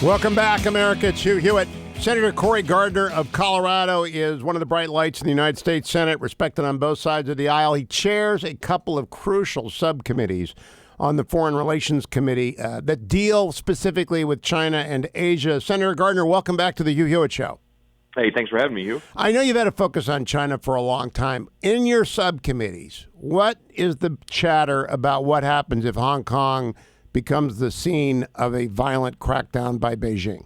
Welcome back, America. It's Hugh Hewitt. Senator Cory Gardner of Colorado is one of the bright lights in the United States Senate, respected on both sides of the aisle. He chairs a couple of crucial subcommittees on the Foreign Relations Committee that deal specifically with China and Asia. Senator Gardner, welcome back to the Hugh Hewitt Show. Hey, thanks for having me, Hugh. I know you've had a focus on China for a long time. In your subcommittees, what is the chatter about what happens if Hong Kong becomes the scene of a violent crackdown by Beijing?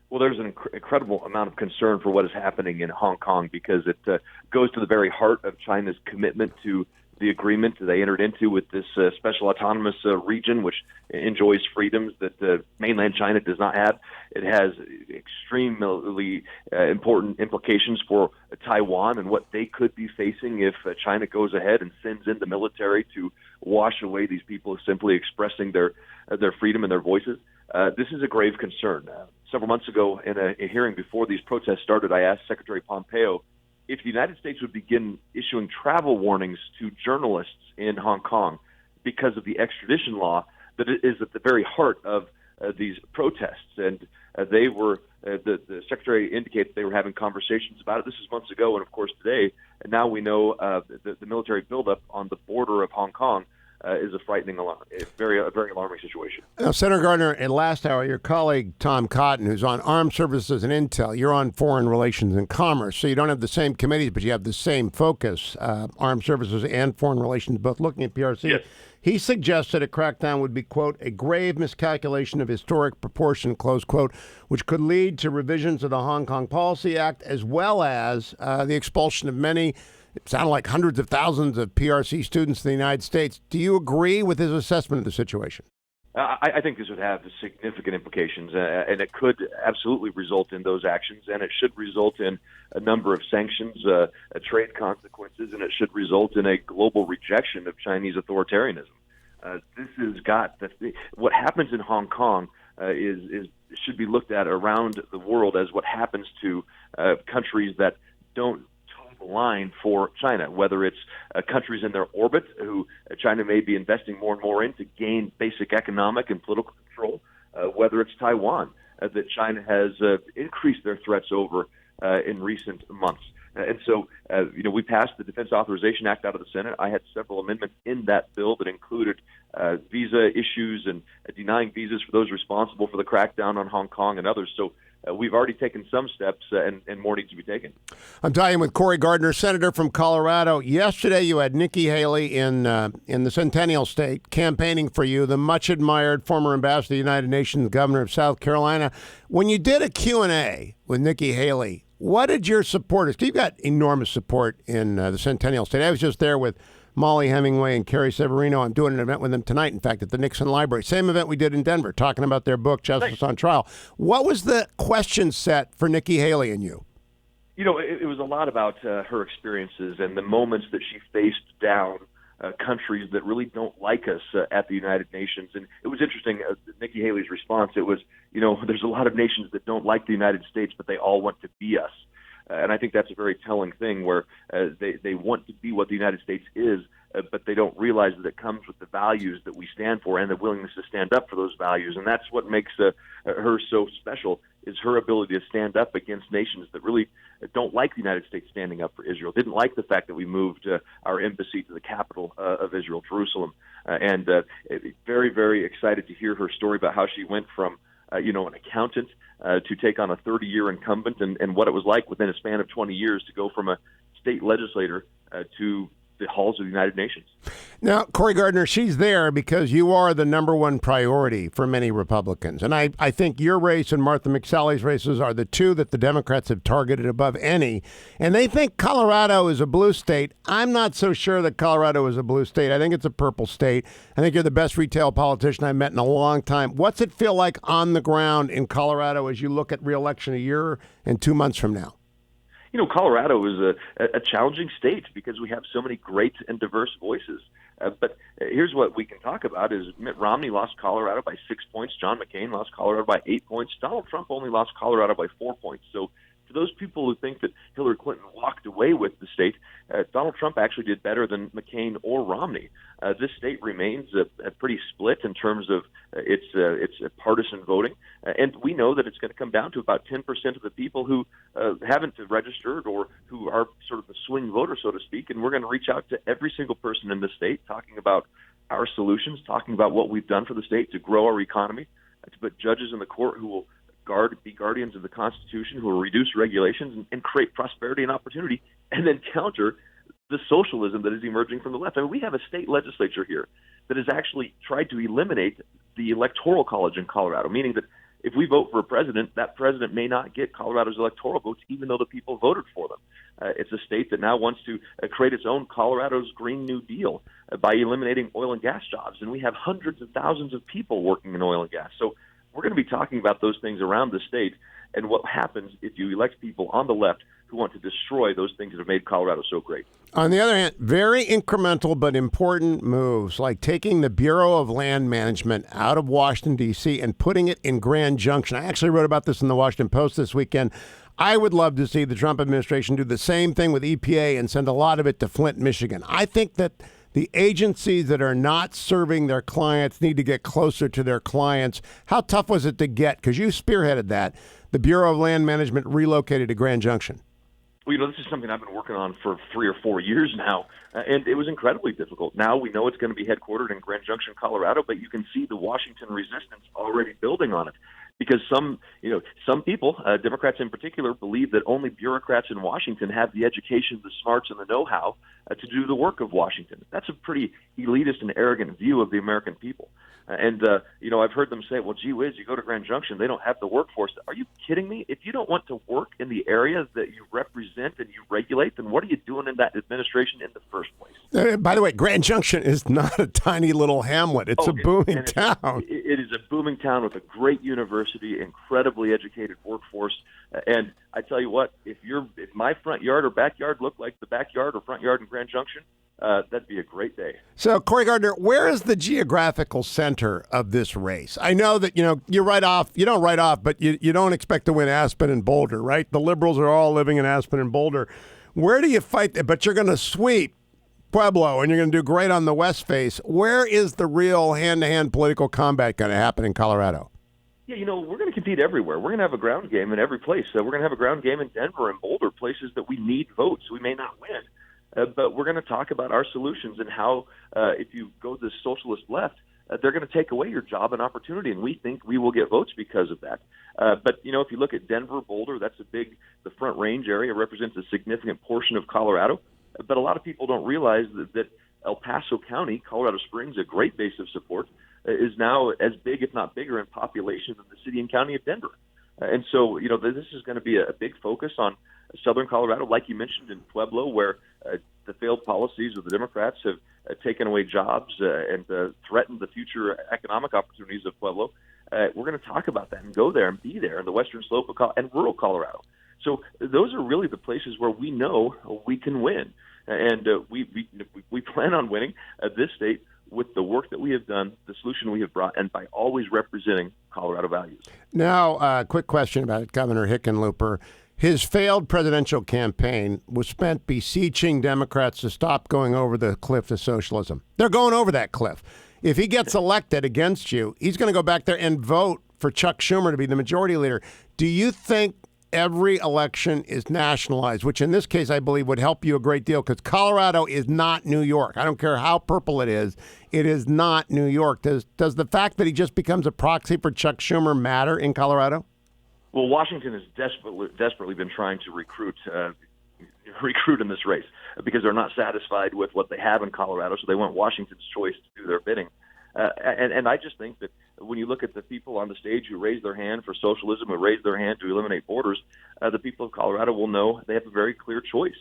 Well, there's an incredible amount of concern for what is happening in Hong Kong because it goes to the very heart of China's commitment to the agreement they entered into with this special autonomous region, which enjoys freedoms that mainland China does not have. It has extremely important implications for Taiwan and what they could be facing if China goes ahead and sends in the military to wash away these people simply expressing their freedom and their voices. This is a grave concern. Several months ago, in a hearing before these protests started, I asked Secretary Pompeo if the United States would begin issuing travel warnings to journalists in Hong Kong because of the extradition law that is at the very heart of these protests. And they were, the Secretary indicated they were having conversations about it. This is months ago, and of course today. And now we know the military buildup on the border of Hong Kong is a frightening, a very alarming situation. Now, Senator Gardner, in last hour, your colleague Tom Cotton, who's on Armed Services and Intel, you're on Foreign Relations and Commerce, so you don't have the same committees, but you have the same focus, Armed Services and Foreign Relations, both looking at PRC. Yes. He suggested a crackdown would be, quote, a grave miscalculation of historic proportion, close quote, which could lead to revisions of the Hong Kong Policy Act, as well as the expulsion of many, it sounded like hundreds of thousands of PRC students in the United States. Do you agree with his assessment of the situation? I think this would have significant implications, and it could absolutely result in those actions, and it should result in a number of sanctions, trade consequences, and it should result in a global rejection of Chinese authoritarianism. This has got what happens in Hong Kong should be looked at around the world as what happens to countries that don't line for China, whether it's countries in their orbit who China may be investing more and more in to gain basic economic and political control, whether it's Taiwan that China has increased their threats over in recent months. And so, we passed the Defense Authorization Act out of the Senate. I had several amendments in that bill that included visa issues and denying visas for those responsible for the crackdown on Hong Kong and others. So we've already taken some steps, and more needs to be taken. I'm talking with Cory Gardner, senator from Colorado. Yesterday, you had Nikki Haley in the Centennial State campaigning for you, the much-admired former ambassador to the United Nations, governor of South Carolina. When you did a Q&A with Nikki Haley, what did your supporters? You've got enormous support in the Centennial State. I was just there with Molly Hemingway and Carrie Severino. I'm doing an event with them tonight, in fact, at the Nixon Library. Same event we did in Denver, talking about their book, Justice on Trial. What was the question set for Nikki Haley and you? It was a lot about her experiences and the moments that she faced down countries that really don't like us at the United Nations. And it was interesting, Nikki Haley's response, it was, there's a lot of nations that don't like the United States, but they all want to be us. And I think that's a very telling thing where they want to be what the United States is, but they don't realize that it comes with the values that we stand for and the willingness to stand up for those values. And that's what makes her so special, is her ability to stand up against nations that really don't like the United States standing up for Israel, didn't like the fact that we moved our embassy to the capital of Israel, Jerusalem. And very, very excited to hear her story about how she went from an accountant to take on a 30-year incumbent and what it was like within a span of 20 years to go from a state legislator to the halls of the United Nations. Now, Cory Gardner, she's there because you are the number one priority for many Republicans. And I think your race and Martha McSally's races are the two that the Democrats have targeted above any. And they think Colorado is a blue state. I'm not so sure that Colorado is a blue state. I think it's a purple state. I think you're the best retail politician I've met in a long time. What's it feel like on the ground in Colorado as you look at re-election a year and 2 months from now? Colorado is a challenging state because we have so many great and diverse voices. But here's what we can talk about is Mitt Romney lost Colorado by 6 points. John McCain lost Colorado by 8 points. Donald Trump only lost Colorado by 4 points. So to those people who think that Hillary Clinton walked away with the state, Donald Trump actually did better than McCain or Romney. This state remains pretty split in terms of its partisan voting, and we know that it's going to come down to about 10% of the people who haven't registered or who are sort of the swing voter, so to speak. And we're going to reach out to every single person in the state, talking about our solutions, talking about what we've done for the state to grow our economy, to put judges in the court who will be guardians of the Constitution, who will reduce regulations and create prosperity and opportunity, and then counter the socialism that is emerging from the left. I mean, we have a state legislature here that has actually tried to eliminate the electoral college in Colorado, meaning that if we vote for a president, that president may not get Colorado's electoral votes, even though the people voted for them. It's a state that now wants to create its own Colorado's Green New Deal by eliminating oil and gas jobs. And we have hundreds of thousands of people working in oil and gas. So we're going to be talking about those things around the state and what happens if you elect people on the left who want to destroy those things that have made Colorado so great. On the other hand, very incremental but important moves, like taking the Bureau of Land Management out of Washington, D.C. and putting it in Grand Junction. I actually wrote about this in the Washington Post this weekend. I would love to see the Trump administration do the same thing with EPA and send a lot of it to Flint, Michigan. I think that the agencies that are not serving their clients need to get closer to their clients. How tough was it to get? Because you spearheaded that. The Bureau of Land Management relocated to Grand Junction. Well, this is something I've been working on for 3 or 4 years now, and it was incredibly difficult. Now we know it's going to be headquartered in Grand Junction, Colorado, but you can see the Washington resistance already building on it. Because some people, Democrats in particular, believe that only bureaucrats in Washington have the education, the smarts, and the know-how to do the work of Washington. That's a pretty elitist and arrogant view of the American people. I've heard them say, well, gee whiz, you go to Grand Junction, they don't have the workforce. Are you kidding me? If you don't want to work in the areas that you represent and you regulate, then what are you doing in that administration in the first place? By the way, Grand Junction is not a tiny little hamlet. It's a booming town. It is a booming town with a great university, incredibly educated workforce. And I tell you what, if my front yard or backyard looked like the backyard or front yard in Grand Junction, that'd be a great day. So, Cory Gardner, where is the geographical center of this race? I know that, you don't write off, but you don't expect to win Aspen and Boulder, right? The liberals are all living in Aspen and Boulder. Where do you fight? But you're going to sweep Pueblo, and you're going to do great on the west face. Where is the real hand-to-hand political combat going to happen in Colorado? Yeah, we're going to compete everywhere. We're going to have a ground game in every place. So we're going to have a ground game in Denver and Boulder, places that we need votes. We may not win. But we're going to talk about our solutions and how, if you go the socialist left, they're going to take away your job and opportunity, and we think we will get votes because of that. But if you look at Denver, Boulder, the Front Range area represents a significant portion of Colorado. But a lot of people don't realize that El Paso County, Colorado Springs, a great base of support, is now as big, if not bigger, in population than the city and county of Denver. And so, this is going to be a big focus on southern Colorado, like you mentioned in Pueblo, where the failed policies of the Democrats have taken away jobs and threatened the future economic opportunities of Pueblo. We're going to talk about that and go there and be there in the western slope of and rural Colorado. So those are really the places where we know we can win. And we plan on winning this state with the work that we have done, the solution we have brought, and by always representing Colorado values. Now, quick question about Governor Hickenlooper. His failed presidential campaign was spent beseeching Democrats to stop going over the cliff to socialism. They're going over that cliff. If he gets elected against you, he's going to go back there and vote for Chuck Schumer to be the majority leader. Do you think every election is nationalized, which in this case I believe would help you a great deal, because Colorado is not New York. I don't care how purple it is not New York. Does the fact that he just becomes a proxy for Chuck Schumer matter in Colorado? Well, Washington has desperately been trying to recruit in this race because they're not satisfied with what they have in Colorado, so they want Washington's choice to do their bidding. And I just think that when you look at the people on the stage who raised their hand for socialism, who raised their hand to eliminate borders, the people of Colorado will know they have a very clear choice.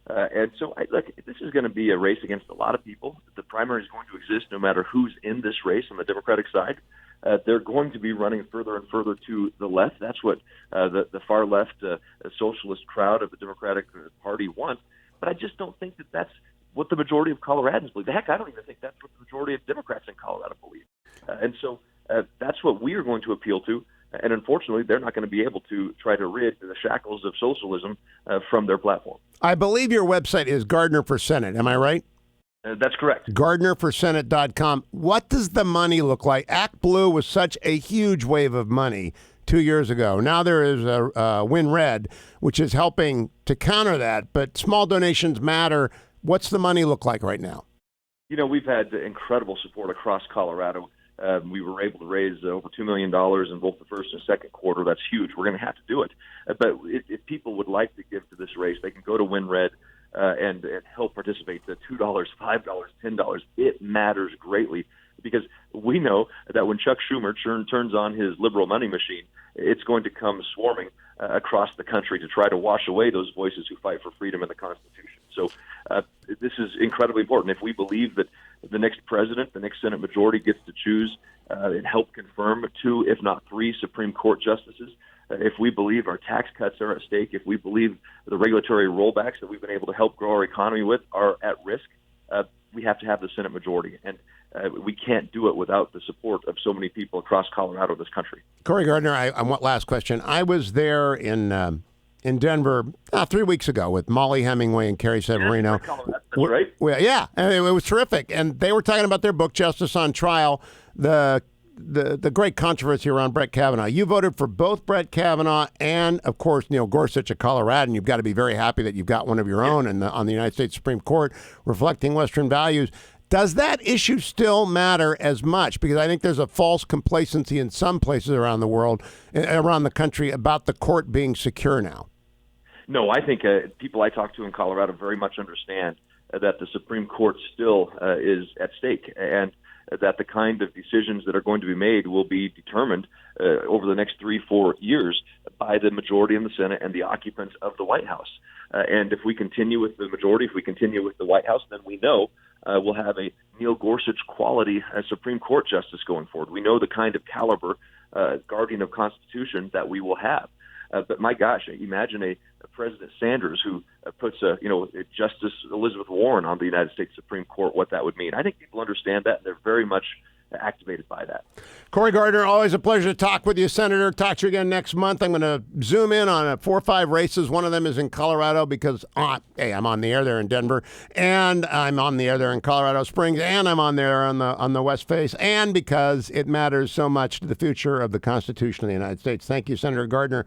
And so, look, this is going to be a race against a lot of people. The primary is going to exist no matter who's in this race on the Democratic side. They're going to be running further and further to the left. That's what the far left socialist crowd of the Democratic Party want. But I just don't think that that's what the majority of Coloradans believe. Heck, I don't even think that's what the majority of Democrats in Colorado believe. And so that's what we are going to appeal to. And unfortunately, they're not going to be able to try to rid the shackles of socialism from their platform. I believe your website is Gardner for Senate. Am I right? That's correct. GardnerForSenate.com. What does the money look like? Act Blue was such a huge wave of money 2 years ago. Now there is a Win Red, which is helping to counter that. But small donations matter. What's the money look like right now? We've had incredible support across Colorado. We were able to raise over $2 million in both the first and second quarter. That's huge. We're going to have to do it. But if people would like to give to this race, they can go to Win Red and help participate. The $2, $5, $10, it matters greatly, because we know that when Chuck Schumer turns on his liberal money machine, it's going to come swarming across the country to try to wash away those voices who fight for freedom and the Constitution. So this is incredibly important. If we believe that the next president, the next Senate majority gets to choose and help confirm 2, if not 3, Supreme Court justices, if we believe our tax cuts are at stake, if we believe the regulatory rollbacks that we've been able to help grow our economy with are at risk, we have to have the Senate majority. And we can't do it without the support of so many people across Colorado, this country. Cory Gardner, I want last question. I was there in Denver 3 weeks ago with Molly Hemingway and Carrie Severino. That's right. Well, yeah, and it was terrific. And they were talking about their book, Justice on Trial, the great controversy around Brett Kavanaugh. You voted for both Brett Kavanaugh and, of course, Neil Gorsuch, a Coloradan. You've got to be very happy that you've got one of your own on the United States Supreme Court, reflecting Western values. Does that issue still matter as much? Because I think there's a false complacency in some places around the world, around the country, about the court being secure now. No, I think people I talk to in Colorado very much understand that the Supreme Court still is at stake, and that the kind of decisions that are going to be made will be determined over the next 3-4 years by the majority in the Senate and the occupants of the White House. And if we continue with the majority, if we continue with the White House, then we know we'll have a Neil Gorsuch quality Supreme Court justice going forward. We know the kind of caliber guardian of Constitution that we will have. But my gosh, imagine a President Sanders who puts Justice Elizabeth Warren on the United States Supreme Court, what that would mean. I think people understand that, and they're very much activated by that. Cory Gardner, always a pleasure to talk with you, Senator. Talk to you again next month. I'm going to zoom in on 4 or 5 races. One of them is in Colorado because, I'm on the air there in Denver, and I'm on the air there in Colorado Springs, and I'm on there on the West Face, and because it matters so much to the future of the Constitution of the United States. Thank you, Senator Gardner.